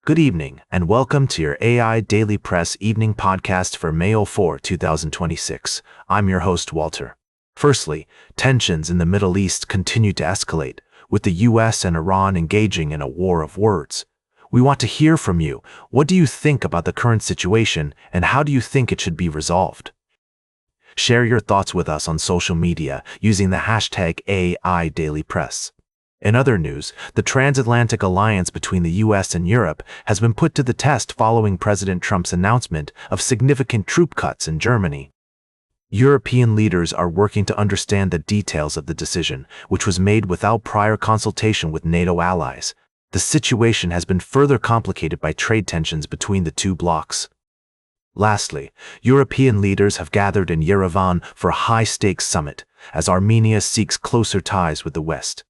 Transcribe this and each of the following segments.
Good evening, and welcome to your AI Daily Press evening podcast for May 4, 2026. I'm your host, Walter. Firstly, tensions in the Middle East continue to escalate, with the US and Iran engaging in a war of words. We want to hear from you. What do you think about the current situation, and how do you think it should be resolved? Share your thoughts with us on social media using the hashtag AIDailyPress. In other news, the transatlantic alliance between the US and Europe has been put to the test following President Trump's announcement of significant troop cuts in Germany. European leaders are working to understand the details of the decision, which was made without prior consultation with NATO allies. The situation has been further complicated by trade tensions between the two blocs. Lastly, European leaders have gathered in Yerevan for a high-stakes summit, as Armenia seeks closer ties with the West.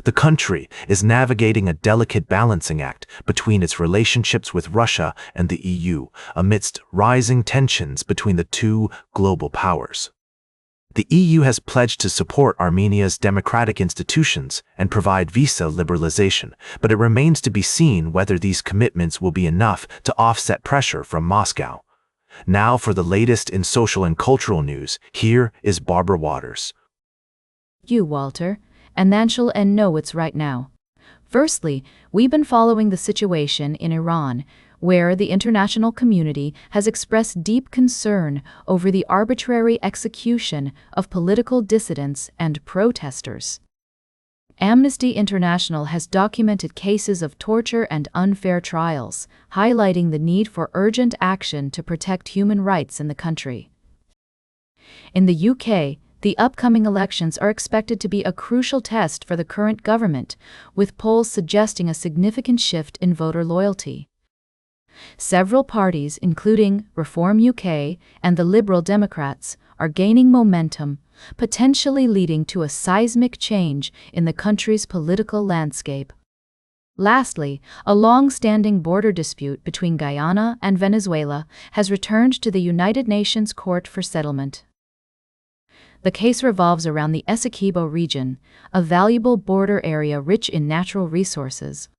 The country is navigating a delicate balancing act between its relationships with Russia and the EU amidst rising tensions between the two global powers. The EU has pledged to support Armenia's democratic institutions and provide visa liberalization, but it remains to be seen whether these commitments will be enough to offset pressure from Moscow. Now for the latest in social and cultural news, here is Barbara Waters. Walter. And then she'll know it's right now. Firstly, we've been following the situation in Iran, where the international community has expressed deep concern over the arbitrary execution of political dissidents and protesters. Amnesty International has documented cases of torture and unfair trials, highlighting the need for urgent action to protect human rights in the country. In the UK, the upcoming elections are expected to be a crucial test for the current government, with polls suggesting a significant shift in voter loyalty. Several parties, including Reform UK and the Liberal Democrats, are gaining momentum, potentially leading to a seismic change in the country's political landscape. Lastly, a long-standing border dispute between Guyana and Venezuela has returned to the United Nations Court for settlement. The case revolves around the Essequibo region, a valuable border area rich in natural resources.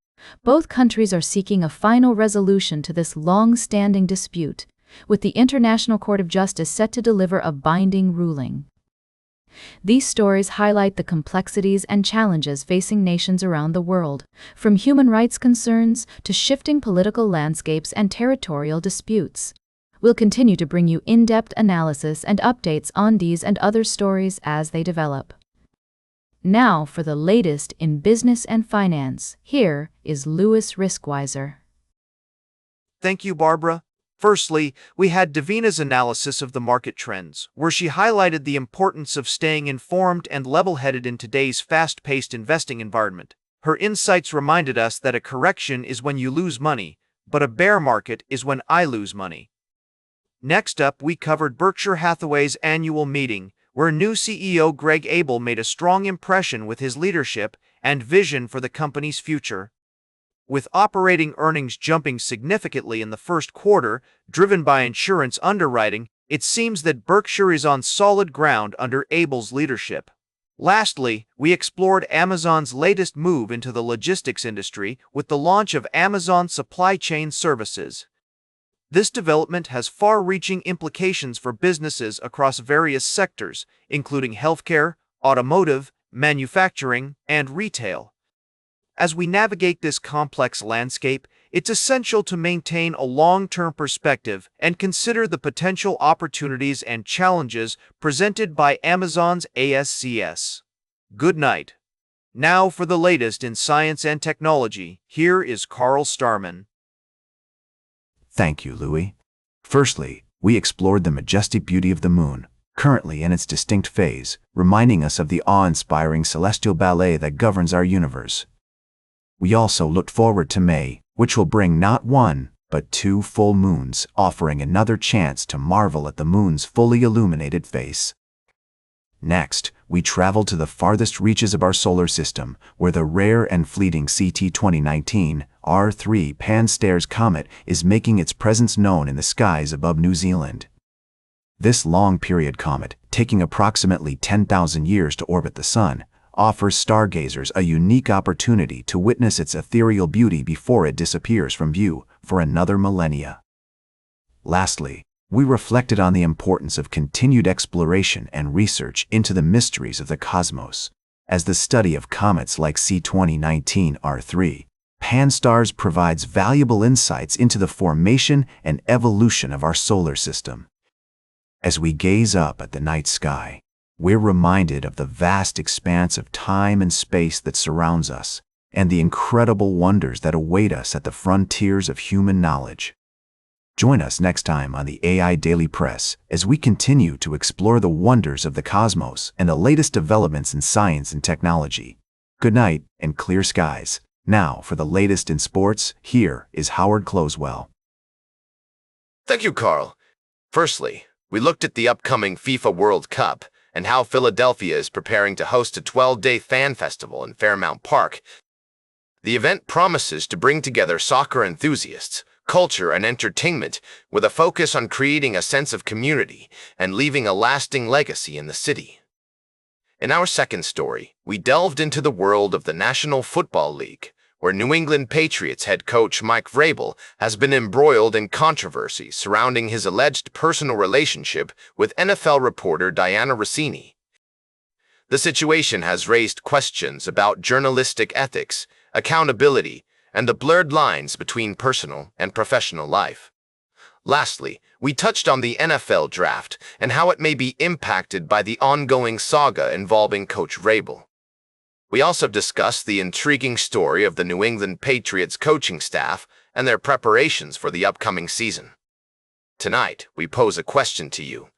Both countries are seeking a final resolution to this long-standing dispute, with the International Court of Justice set to deliver a binding ruling. These stories highlight the complexities and challenges facing nations around the world, from human rights concerns to shifting political landscapes and territorial disputes. We'll continue to bring you in-depth analysis and updates on these and other stories as they develop. Now for the latest in business and finance, here is Louis Riskweiser. Thank you, Barbara. Firstly, we had Davina's analysis of the market trends, where she highlighted the importance of staying informed and level-headed in today's fast-paced investing environment. Her insights reminded us that a correction is when you lose money, but a bear market is when I lose money. Next up, we covered Berkshire Hathaway's annual meeting, where new CEO Greg Abel made a strong impression with his leadership and vision for the company's future. With operating earnings jumping significantly in the first quarter, driven by insurance underwriting, it seems that Berkshire is on solid ground under Abel's leadership. Lastly, we explored Amazon's latest move into the logistics industry with the launch of Amazon Supply Chain Services. This development has far-reaching implications for businesses across various sectors, including healthcare, automotive, manufacturing, and retail. As we navigate this complex landscape, it's essential to maintain a long-term perspective and consider the potential opportunities and challenges presented by Amazon's ASCS. Good night. Now for the latest in science and technology, here is Carl Starman. Thank you, Louis. Firstly, we explored the majestic beauty of the moon, currently in its distinct phase, reminding us of the awe-inspiring celestial ballet that governs our universe. We also looked forward to May, which will bring not one, but 2 full moons, offering another chance to marvel at the moon's fully illuminated face. Next, we traveled to the farthest reaches of our solar system, where the rare and fleeting CT 2019 R3 Pan-Stairs comet is making its presence known in the skies above New Zealand. This long-period comet, taking approximately 10,000 years to orbit the Sun, offers stargazers a unique opportunity to witness its ethereal beauty before it disappears from view for another millennia. Lastly, we reflected on the importance of continued exploration and research into the mysteries of the cosmos, as the study of comets like C2019 R3 Pan-STARRS provides valuable insights into the formation and evolution of our solar system. As we gaze up at the night sky, we're reminded of the vast expanse of time and space that surrounds us, and the incredible wonders that await us at the frontiers of human knowledge. Join us next time on the AI Daily Press as we continue to explore the wonders of the cosmos and the latest developments in science and technology. Good night and clear skies. Now, for the latest in sports, here is Howard Closewell. Thank you, Carl. Firstly, we looked at the upcoming FIFA World Cup and how Philadelphia is preparing to host a 12-day fan festival in Fairmount Park. The event promises to bring together soccer enthusiasts, culture, and entertainment with a focus on creating a sense of community and leaving a lasting legacy in the city. In our second story, we delved into the world of the National Football League, where New England Patriots head coach Mike Vrabel has been embroiled in controversy surrounding his alleged personal relationship with NFL reporter Dianna Russini. The situation has raised questions about journalistic ethics, accountability, and the blurred lines between personal and professional life. Lastly, we touched on the NFL draft and how it may be impacted by the ongoing saga involving Coach Vrabel. We also discussed the intriguing story of the New England Patriots coaching staff and their preparations for the upcoming season. Tonight, we pose a question to you.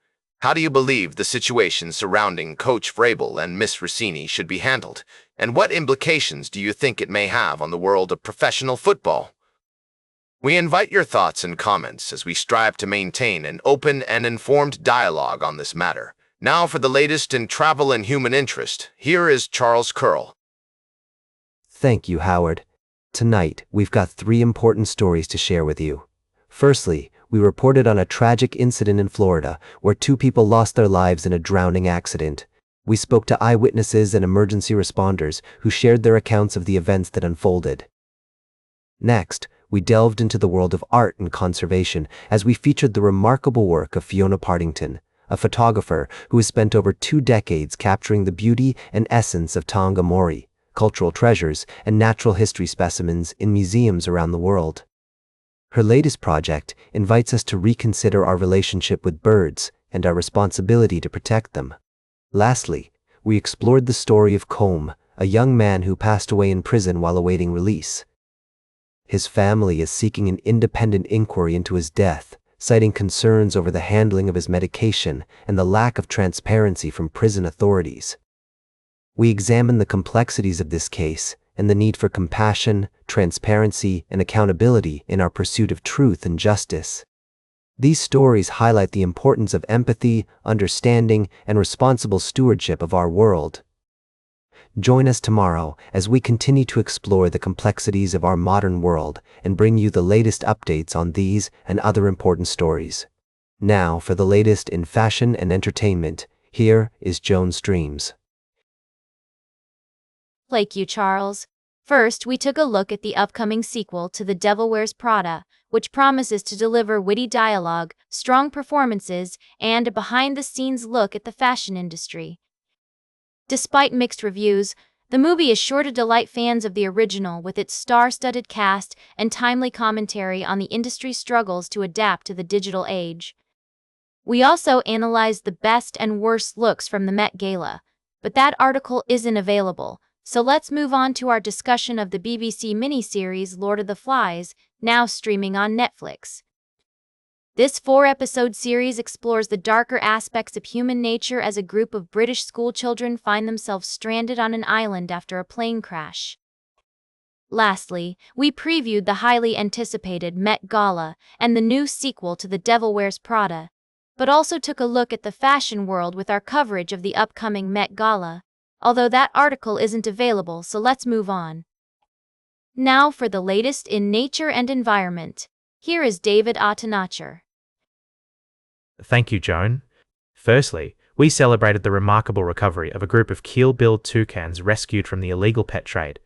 How do you believe the situation surrounding Coach Vrabel and Miss Russini should be handled, and what implications do you think it may have on the world of professional football? We invite your thoughts and comments as we strive to maintain an open and informed dialogue on this matter. Now for the latest in travel and human interest, here is Charles Curl. Thank you, Howard. Tonight, we've got 3 important stories to share with you. Firstly, we reported on a tragic incident in Florida where 2 people lost their lives in a drowning accident. We spoke to eyewitnesses and emergency responders who shared their accounts of the events that unfolded. Next, we delved into the world of art and conservation as we featured the remarkable work of Fiona Partington, a photographer who has spent over 2 decades capturing the beauty and essence of Tonga Mori, cultural treasures, and natural history specimens in museums around the world. Her latest project invites us to reconsider our relationship with birds and our responsibility to protect them. Lastly, we explored the story of Combe, a young man who passed away in prison while awaiting release. His family is seeking an independent inquiry into his death, citing concerns over the handling of his medication and the lack of transparency from prison authorities. We examine the complexities of this case and the need for compassion, transparency, and accountability in our pursuit of truth and justice. These stories highlight the importance of empathy, understanding, and responsible stewardship of our world. Join us tomorrow as we continue to explore the complexities of our modern world and bring you the latest updates on these and other important stories. Now, for the latest in fashion and entertainment, here is Joan Streams. Thank you, Charles. First, we took a look at the upcoming sequel to The Devil Wears Prada, which promises to deliver witty dialogue, strong performances, and a behind-the-scenes look at the fashion industry. Despite mixed reviews, the movie is sure to delight fans of the original with its star-studded cast and timely commentary on the industry's struggles to adapt to the digital age. We also analyzed the best and worst looks from the Met Gala, but that article isn't available, so let's move on to our discussion of the BBC miniseries Lord of the Flies, now streaming on Netflix. This 4-episode series explores the darker aspects of human nature as a group of British schoolchildren find themselves stranded on an island after a plane crash. Lastly, we previewed the highly anticipated Met Gala and the new sequel to The Devil Wears Prada, but also took a look at the fashion world with our coverage of the upcoming Met Gala, although that article isn't available, so let's move on. Now for the latest in nature and environment. Here is David Atanacher. Thank you, Joan. Firstly, we celebrated the remarkable recovery of a group of keel-billed toucans rescued from the illegal pet trade.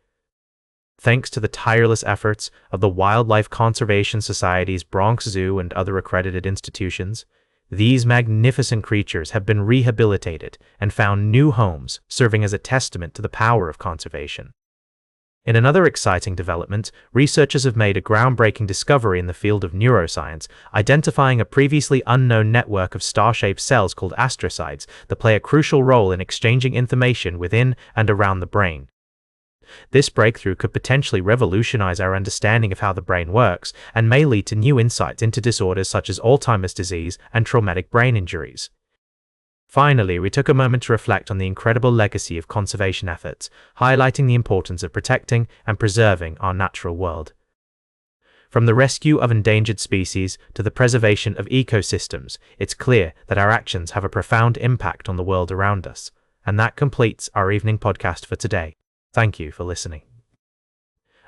Thanks to the tireless efforts of the Wildlife Conservation Society's Bronx Zoo and other accredited institutions, these magnificent creatures have been rehabilitated and found new homes, serving as a testament to the power of conservation. In another exciting development, researchers have made a groundbreaking discovery in the field of neuroscience, identifying a previously unknown network of star-shaped cells called astrocytes that play a crucial role in exchanging information within and around the brain. This breakthrough could potentially revolutionize our understanding of how the brain works and may lead to new insights into disorders such as Alzheimer's disease and traumatic brain injuries. Finally, we took a moment to reflect on the incredible legacy of conservation efforts, highlighting the importance of protecting and preserving our natural world. From the rescue of endangered species to the preservation of ecosystems, it's clear that our actions have a profound impact on the world around us. And that completes our evening podcast for today. Thank you for listening.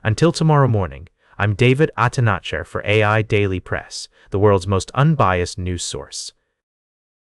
Until tomorrow morning, I'm David Atanacher for AI Daily Press, the world's most unbiased news source.